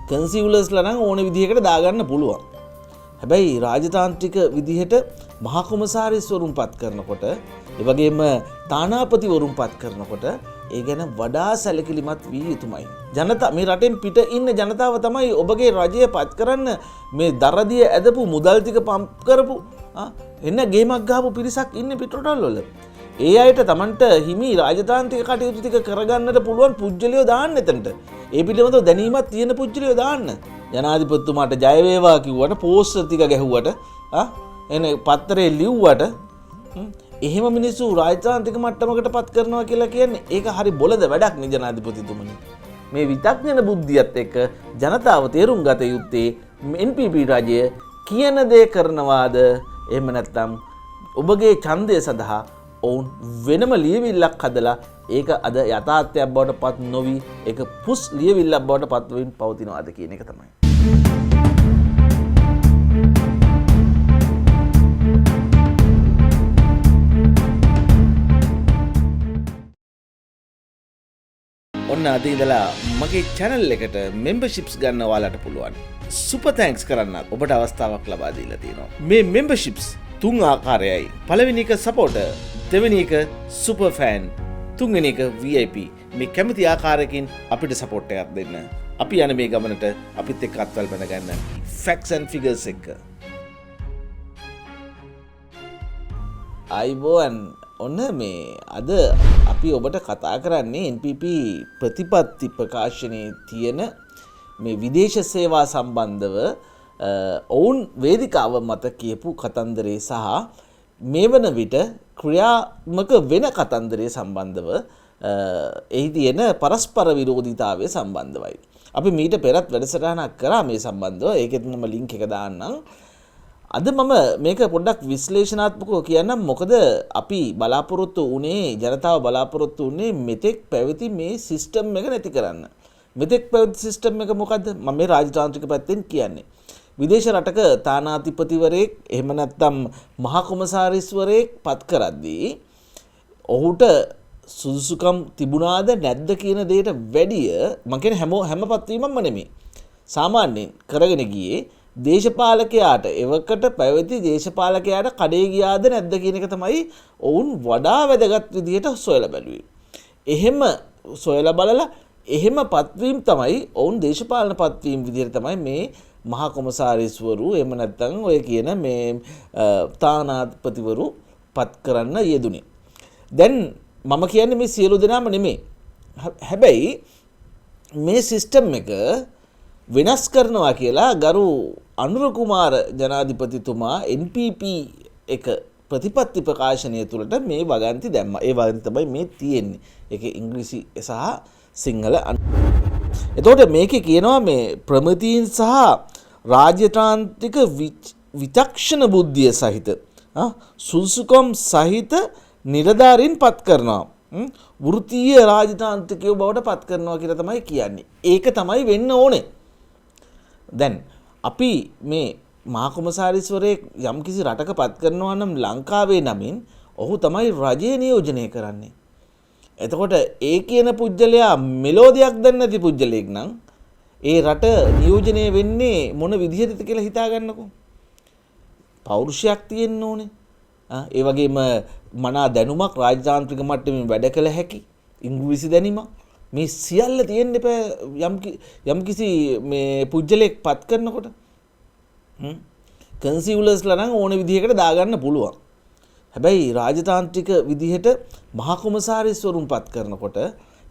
කන්සියුලර්ස්ලා නම් ඕන විදිහකට දාගන්න පුළුවන්. හැබැයි රාජතාන්ත්‍රික විදිහට මහා කොමසාරිස්වරුන් පත් කරනකොට ඒ වගේම තානාපතිවරුන් පත් කරනකොට ඒ ගැන වඩා සැලකිලිමත් විය යුතුමයි. ජනතා මේ රටෙන් පිට ඉන්න ජනතාව තමයි ඔබගේ රජය පත් කරන්න මේ දරදිය ඇදපු මුදල් ටික පම්ප් කරපු එන්න ගේමක් ගහපු පිරිසක් ඉන්නේ පිටරටවල් වල. ඒ අයට Tamanට හිමි රාජතාන්ත්‍රික කටයුතු ටික කරගන්නට පුළුවන් පුජ්‍යලියෝ දාන්න එතනට. ඒ පිළිබඳව දැනීමක් තියෙන පුජ්‍යලියෝ දාන්න. ජනාධිපතිතුමාට ජය වේවා කිව්වට පෝස්ටර් ටික ගැහුවට එන පත්තරේ ලිව්වට එහෙම මිනිස්සු රාජතාන්ත්‍රික මට්ටමකට පත් කරනවා කියලා කියන්නේ ඒක හරි බොළඳ වැඩක් නේ ජනාධිපතිතුමනි. මේ විතක්ඥන බුද්ධියත් එක්ක ජනතාව තේරුම් ගත යුත්තේ NPP රජය කියන දේ කරනවාද එහෙම නැත්නම් ඔබගේ ඡන්දය සඳහා ඔවුන් වෙනම ලියවිල්ලක් හදලා ඒක අද යථාර්ථයක් බවට පත් නොවි ඒක පුස් ලියවිල්ලක් බවට පත් වෙමින් පවතිනවාද කියන එක තමයි. ඔන්න අද ඉඳලා මගේ channel එකට memberships ගන්න ඔයාලට පුළුවන්. super thanks කරන්න ඔබට අවස්ථාවක් ලබා දීලා තියෙනවා. මේ memberships තුන් ආකාරයයි. පළවෙනි එක supporter, දෙවෙනි එක super fan, තුන්වෙනි එක VIP. මේ කැමති ආකාරයකින් අපිට support එකක් දෙන්න. අපි යන මේ ගමනට අපිත් එක්ක අත්වල බඳ ගන්න facts and figures එක. අයිබෝන් ඔන්න මේ අද අපි ඔබට කතා කරන්නේ NPP ප්‍රතිපත්ති ප්‍රකාශනයේ තියෙන මේ විදේශ සේවා සම්බන්ධව ඔවුන් වේදිකාව මත කියපු කතන්දරේ සහ මේ වන විට ක්‍රියාත්මක වෙන කතන්දරේ සම්බන්ධව එහි තියෙන පරස්පර විරෝධීතාවය සම්බන්ධවයි. අපි මීට පෙරත් වැඩසටහනක් කරා මේ සම්බන්ධව. ඒකෙත් මම ලින්ක් එක දාන්නම්. අද මම මේක පොඩ්ඩක් විශ්ලේෂණාත්මකව කියන්නම්. මොකද අපි බලාපොරොත්තු වුණේ ජනතාව බලාපොරොත්තු වුණේ මෙතෙක් පැවති මේ සිස්ටම් එක නැති කරන්න. මෙතෙක් පැවති සිස්ටම් එක මොකද්ද? මම මේ රාජතාන්ත්‍රික පැත්තෙන් කියන්නේ. විදේශ රටක තානාධිපතිවරයෙක් එහෙම නැත්නම් මහා කොමසාරිස්වරයෙක් පත් කරද්දී ඔහුට සුදුසුකම් තිබුණාද නැද්ද කියන දෙයට වැඩිය මම කියන්නේ හැම පත්වීමක්ම නෙමෙයි. සාමාන්‍යයෙන් කරගෙන ගියේ දේශපාලකයාට එවකට පැවති දේශපාලකයාට කඩේ ගියාද නැද්ද කියන එක තමයි ඔවුන් වඩා වැදගත් විදිහට සොයලා බැලුවේ. එහෙම සොයලා බලලා එහෙම පත්වීම් තමයි ඔවුන් දේශපාලන පත්වීම් විදිහට තමයි මේ මහා කොමසාරිස්වරු එහෙම නැත්නම් ඔය කියන මේ තානාධිපතිවරු පත් කරන්න යෙදුනේ. දැන් මම කියන්නේ මේ සියලු දෙනාම නෙමෙයි. හැබැයි මේ සිස්ටම් එක වෙනස් කරනවා කියලා ගරු අනුර කුමාර ජනාධිපතිතුමා NPP එක ප්‍රතිපත්ති ප්‍රකාශනය තුළට මේ වගන්ති දැම්මා. ඒ වගන්ති තමයි මේ තියෙන්නේ. ඒකේ ඉංග්‍රීසි සහ සිංහල. එතකොට මේකේ කියනවා මේ ප්‍රමිතීන් සහ රාජ්‍යතාන්ත්‍රික විචක්ෂණ බුද්ධිය සහිත සුසුකම් සහිත නිලධාරීන් පත් කරනවා. වෘත්තීය රාජතාන්ත්‍රිකයෝ බවට පත් කරනවා කියලා තමයි කියන්නේ. ඒක තමයි වෙන්න ඕනේ. දැන් අපි මේ මහා කොමසාරිස්වරයෙක් යම්කිසි රටක පත් කරනවා නම් ලංකාවේ නමින් ඔහු තමයි රජය නියෝජනය කරන්නේ. එතකොට ඒ කියන පුජ්‍යලයා මෙලෝදියක් දන්නේ නැති පුජ්‍යලෙක් නම් ඒ රට නියෝජනය වෙන්නේ මොන විදිහටද කියලා හිතා ගන්නකෝ. පෞරුෂයක් තියෙන්න ඕනේ. ඒ වගේම මනා දැනුමක් රාජතාන්ත්‍රික මට්ටමින් වැඩ කළ හැකි ඉංග්‍රීසි දැනීමක් මේ සියල්ල තියෙන්න එපා යම්කිසි මේ පුජ්‍යලෙක් පත් කරනකොට. කන්සියුලර්ස්ලා නම් ඕන විදිහකට දාගන්න පුළුවන්. හැබැයි රාජතාන්ත්‍රික විදිහට මහා කොමසාරිස්වරුන් පත් කරනකොට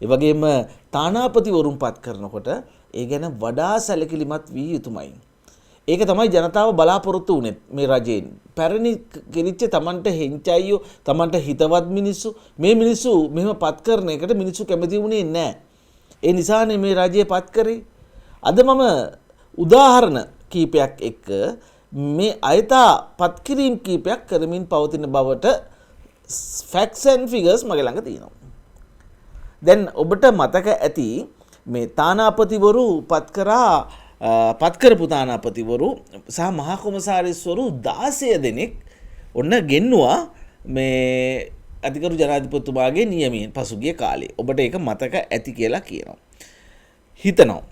ඒ වගේම තානාපතිවරුන් පත් කරනකොට ඒ ගැන වඩා සැලකිලිමත් විය යුතුමයි. ඒක තමයි ජනතාව බලාපොරොත්තු වුනේ මේ රජයෙන්. පැරණි කෙලිච්ච Tamanට හෙන්චයියෝ Tamanට හිතවත් මිනිස්සු මේ මිනිස්සු මෙහෙම පත් කරන එකට මිනිස්සු කැමති වුණේ නැහැ. ඒ නිසානේ මේ රජය පත් කරේ. අද මම උදාහරණ කීපයක් එක්ක මේ අයථා පත් කිරීම කීපයක් කරමින් පවතින බවට facts and figures මගේ ළඟ තියෙනවා. දැන් ඔබට මතක ඇති මේ තානාපතිවරු පත් කරපු තානාපතිවරු සහ මහා කොමසාරිස්වරු 16 දෙනෙක් ඔන්න ගෙන්නවා මේ අධිකරු ජනාධිපතිතුමාගේ නියමයෙන් පසුගිය කාලේ. ඔබට ඒක මතක ඇති කියලා කියනවා. හිතනවා.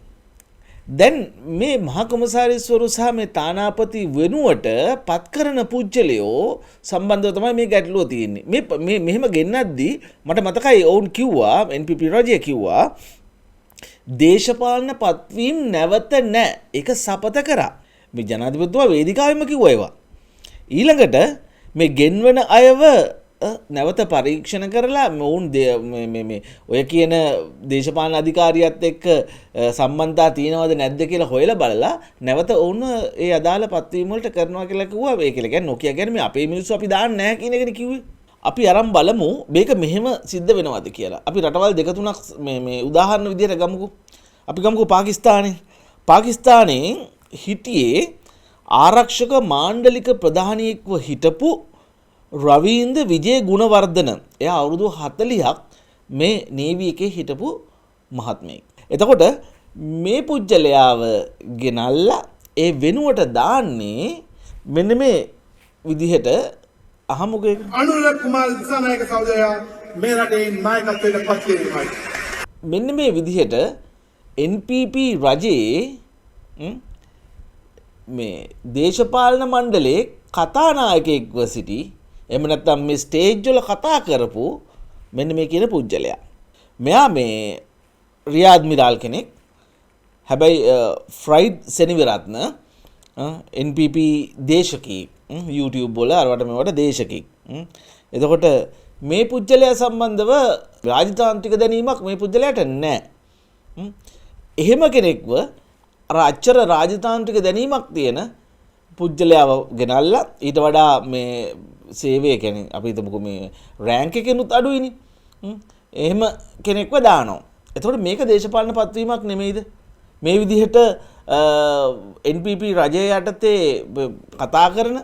දැන් මේ මහා කොමසාරිස්වරු සහ මේ තානාපති වෙනුවට පත් කරන පුජ්‍යලයෝ සම්බන්ධව තමයි මේ ගැටලුව තියෙන්නේ. මේ මෙහෙම ගෙන්නද්දී මට මතකයි ඔවුන් කිව්වා NPP රජය කිව්වා දේශපාලන පත්වීම් නැවත නැහැ. ඒක සපත කරා. මේ ජනාධිපතිතුමා වේදිකාවෙම කිව්වා ඒවා. ඊළඟට මේ ගෙන්වන අයව නැවත පරීක්ෂණ කරලා මොවුන් ඔය කියන දේශපාලන අධිකාරියත් එක්ක සම්බන්ධතා තියෙනවද නැද්ද කියලා හොයලා බලලා නැවත ඔවුන් ඒ අදාළ පත්වීම් වලට කරනවා කියලා කිව්වා. ඒ කියලා කියන්නේ නොකිය කියන්නේ මේ අපේ මිනිස්සු අපි දාන්නේ නැහැ කියන එකනේ කිව්වේ. අපි අරන් බලමු මේක මෙහෙම සිද්ධ වෙනවද කියලා. අපි රටවල් දෙක තුනක් මේ උදාහරණ විදිහට ගමුකෝ. අපි ගමුකෝ පාකිස්තානේ. පාකිස්තානේ හිටියේ ආරක්ෂක මාණ්ඩලික ප්‍රධානියෙක්ව හිටපු රවීන්ද්‍ර විජේ ගුණවර්ධන. එයා අවුරුදු 40ක් මේ නේවි එකේ හිටපු මහත්මයෙක්. එතකොට මේ පුජ්‍යලයාව ගෙනල්ලා ඒ වෙනුවට දාන්නේ මෙන්න මේ විදිහට අහමුගේ අනුර කුමාර දිසානායක සහෝදරයා මේ රටේ නායකත්වයට පත් කිරීමයි. මෙන්න මේ විදිහට NPP රජයේ මේ දේශපාලන මණ්ඩලයේ කතානායකයෙක්ව සිටි එහෙම නැත්නම් මේ ස්ටේජ් වල කතා කරපු මෙන්න මේ කියන පුජ්‍යලයා. මෙයා මේ රියාද් මිරාල් කෙනෙක්. හැබැයි ෆ්‍රයිඩ් සෙනවිරත්න NPP දේශකයෙක්. YouTube වල අරවට මේවට දේශකයෙක්. එතකොට මේ පුජ්‍යලයා සම්බන්ධව රාජතාන්ත්‍රික දැනීමක් මේ පුජ්‍යලයාට නැහැ. එහෙම කෙනෙක්ව අර අච්චර රාජතාන්ත්‍රික දැනීමක් තියෙන පුජ්‍යලයාව ගෙනල්ලා ඊට වඩා මේ සේවය කියන්නේ අපි හිතමුකෝ මේ රෑන්ක් එකෙනුත් අඩුයිනේ. එහෙම කෙනෙක්ව දානවා. එතකොට මේක දේශපාලන පත්වීමක් නෙමෙයිද? මේ විදිහට NPP රජය යටතේ කතා කරන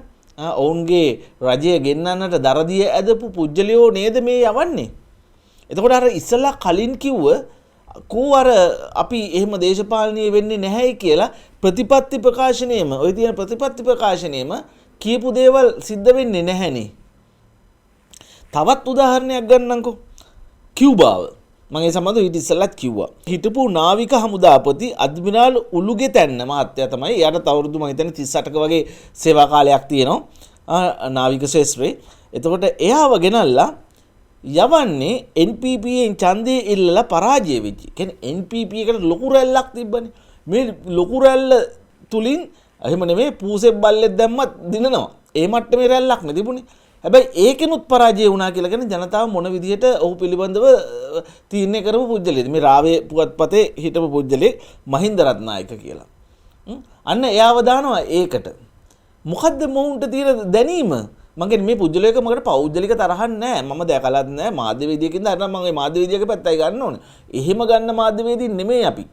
ඔවුන්ගේ රජය ගෙන්නන්නට දරදිය ඇදපු පුජ්‍යලයෝ නේද මේ යවන්නේ? එතකොට අර ඉස්සලා කලින් කිව්ව කෝ අර අපි එහෙම දේශපාලනීය වෙන්නේ නැහැයි කියලා ප්‍රතිපත්ති ප්‍රකාශනයේම ඔය තියෙන ප්‍රතිපත්ති ප්‍රකාශනයේම කියපු දේවල් සිද්ධ වෙන්නේ නැහැනේ. තවත් උදාහරණයක් ගන්නම්කෝ. කියුබාව. මම ඒ සම්බන්ධව ඊට ඉස්සෙල්ලත් කිව්වා. හිටපු නාවික හමුදාපති අද්මිරාල් උලුගෙතැන්න මහත්තයා තමයි. එයාට අවුරුදු මම හිතන්නේ 38ක වගේ සේවා කාලයක් තියෙනවා. නාවික ශාස්ත්‍රයේ. එතකොට එයාව ගෙනල්ලා යවන්නේ NPPෙන් ඡන්දේ ඉල්ලලා පරාජය වෙච්ච. කියන්නේ NPP එකට ලොකු රැල්ලක් තිබ්බනේ. මේ ලොකු රැල්ල තුලින් එහෙම නෙමෙයි පූසෙක් බල්ලෙක් දැම්මත් දිනනවා. ඒ මට්ටමේ රැල්ලක් නෙ තිබුණේ. හැබැයි ඒකෙනුත් පරාජය වුණා කියලා කියන්නේ ජනතාව මොන විදිහට ඔහු පිළිබඳව තීරණය කරපු පුජ්‍යලෙද. මේ රාවේ පුවත්පතේ හිටපු පුජ්‍යලෙක් මහින්ද රත්නායක කියලා. අන්න එයාව දානවා ඒකට. මොකද්ද මොවුන්ට තියෙන දැනීම? මගේ මේ පුජ්‍යලයක මකට පෞද්ගලික තරහක් නැහැ. මම දැකලත් නැහැ. මාධ්‍යවේදියෙකින්ද අර මම මේ මාධ්‍යවේදියක පැත්තයි ගන්න ඕනේ. එහෙම ගන්න මාධ්‍යවේදින් නෙමෙයි අපි.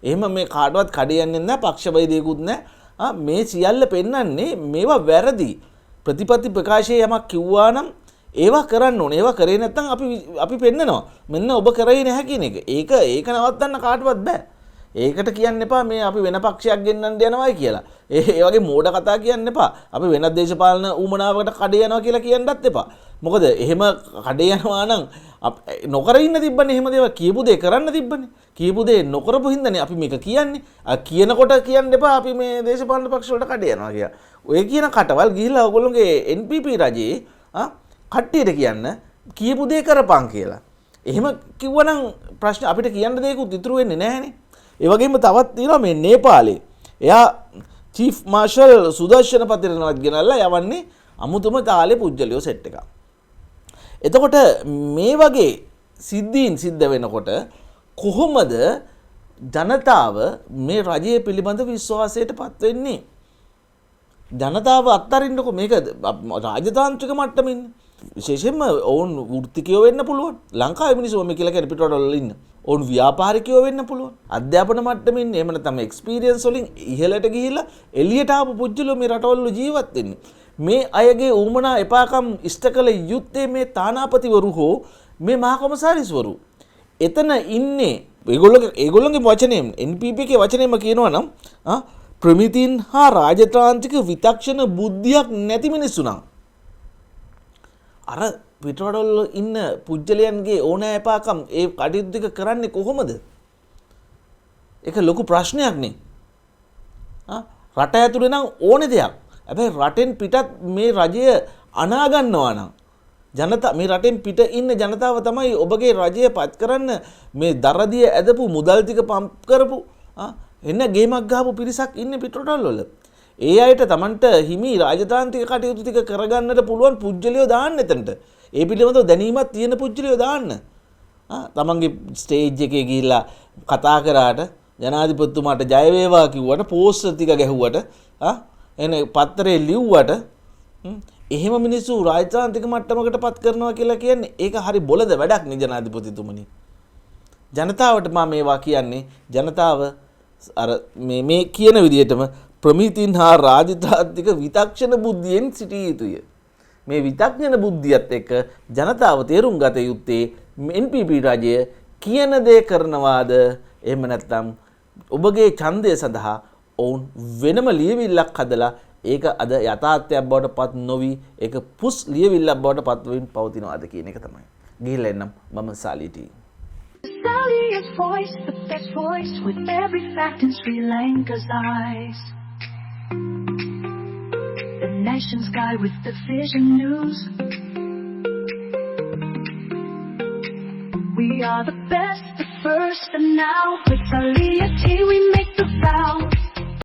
එහෙම මේ කාටවත් කඩේ යන්නේ නැහැ. පක්ෂබේදයකුත් නැහැ. මේ සියල්ල පෙන්වන්නේ මේවා වැරදි. ප්‍රතිපත්ති ප්‍රකාශයේ යමක් කිව්වා නම් ඒවා කරන්න ඕනේ. ඒවා කරේ නැත්නම් අපි පෙන්නනවා. මෙන්න ඔබ කරේ නැහැ කියන එක. ඒක නවත්තන්න කාටවත් බෑ. ඒකට කියන්න එපා මේ අපි වෙන පක්ෂයක් ගෙන්නන්න යනවායි කියලා. ඒ වගේ මෝඩ කතා කියන්න එපා. අපි වෙනත් දේශපාලන ඌමනාවකට කඩේ යනවා කියලා කියන්නත් එපා. මොකද එහෙම කඩේ යනවා නම් නොකර ඉන්න තිබ්බනේ. එහෙම දේවල් කියපු දේ කරන්න තිබ්බනේ. කියපු දේ නොකරපු හින්දානේ අපි මේක කියන්නේ. කියනකොට කියන්න එපා අපි මේ දේශපාලන පක්ෂ වලට කඩේ යනවා කියලා. ඔය කියන කටවල් ගිහිල්ලා ඔයගොල්ලෝගේ NPP රජේ කට්ටියට කියන්න කියපු දේ කරපන් කියලා. එහෙම කිව්වනම් ප්‍රශ්න අපිට කියන්න දෙයක්වත් ඉතුරු වෙන්නේ නැහැනේ. ඒ වගේම තවත් තියෙනවා මේ නේපාලේ. එයා චීෆ් මාෂල් සුදර්ශන පතිරණවත් ගෙනල්ලා යවන්නේ අමුතුම තාලේ පුජ්‍යලියෝ සෙට් එකක්. එතකොට මේ වගේ සිද්ධීන් සිද්ධ වෙනකොට කොහොමද ජනතාව මේ රජය පිළිබඳ විශ්වාසයට පත් වෙන්නේ? ජනතාව අත්තරින්නකො මේක රාජතාන්ත්‍රික මට්ටමින් විශේෂයෙන්ම ඔවුන් වෘත්තිකයෝ වෙන්න පුළුවන්. ලංකාවේ මිනිස්සු මේ කියලා කියන පිටරටවල ඉන්න. ඔවුන් ව්‍යාපාරිකයෝ වෙන්න පුළුවන්. අධ්‍යාපන මට්ටමින් එහෙම නැත්නම් එක්ස්පීරියන්ස් වලින් ඉහළට ගිහිල්ලා එළියට ආපු පුජ්‍යලෝ මේ රටවල ජීවත් වෙන්නේ. මේ අයගේ ඌමනා එපාකම් ඉෂ්ට කළ යුත්තේ මේ තානාපතිවරු හෝ මේ මහා කොමසාරිස්වරු. එතන ඉන්නේ ඒගොල්ලෝගේ වචනයෙන් NPP එකේ වචනයෙන්ම කියනවා නම් ප්‍රමිතින් හා රාජතාන්ත්‍රික විතක්ෂණ බුද්ධියක් නැති මිනිස්සු නම් අර පිටරටවල ඉන්න පුජ්‍යලයන්ගේ ඕනෑ එපාකම් ඒ කටයුතු ටික කරන්නේ කොහොමද? ඒක ලොකු ප්‍රශ්නයක් නේ. රට ඇතුලේ නම් ඕනේ දෙයක්. හැබැයි රටෙන් පිටත් මේ රජය අනා ගන්නවා නම් මේ රටෙන් පිට ඉන්න ජනතාව තමයි ඔබගේ රජය පත් කරන්න මේ දරදිය ඇදපු මුදල් ටික පම්ප් කරපු එන්න ගේමක් ගහපු පිරිසක් ඉන්නේ පිටරටවල වල. ඒ අයට Tamanට හිමි රාජතාන්ත්‍රික කටයුතු ටික කරගන්නට පුළුවන් පුජ්‍යලියෝ දාන්න එතනට. ඒ පිළිබඳව දැනීමක් තියෙන පුජ්‍යලියෝ දාන්න. තමන්ගේ ස්ටේජ් එකේ ගිහිල්ලා කතා කරාට ජනාධිපතිතුමාට ජය වේවා කිව්වට පෝස්ටර් ටික ගැහුවට එන පත්තරේ ලිව්වට එහෙම මිනිස්සු රාජතාන්ත්‍රික මට්ටමකට පත් කරනවා කියලා කියන්නේ ඒක හරි බොළඳ වැඩක් නේ ජනාධිපතිතුමනි. ජනතාවට මම මේවා කියන්නේ ජනතාව අර මේ කියන විදිහටම ප්‍රමිතින් හා රාජතාන්ත්‍රික විතක්ෂණ බුද්ධියෙන් සිටිය යුතුය. මේ විතක්ෂණ බුද්ධියත් එක්ක ජනතාව තේරුම් ගත යුත්තේ NPP රජය කියන දේ කරනවාද එහෙම නැත්නම් ඔබගේ ඡන්දය සඳහා ඔවුන් වෙනම ලියවිල්ලක් හදලා ඒක අද යථාර්ථයක් බවට පත් නොවි ඒක පුස් ලියවිල්ලක් බවට පත් වෙමින් පවතිනවාද කියන එක තමයි. ගිහිල්ලා එන්නම් මම සාලිටි. Sally's voice, the best voice with every fact in Sri Lanka's eyes. The nation's guy with the vision news. We are the best, the first, and now with Sally we make the vow.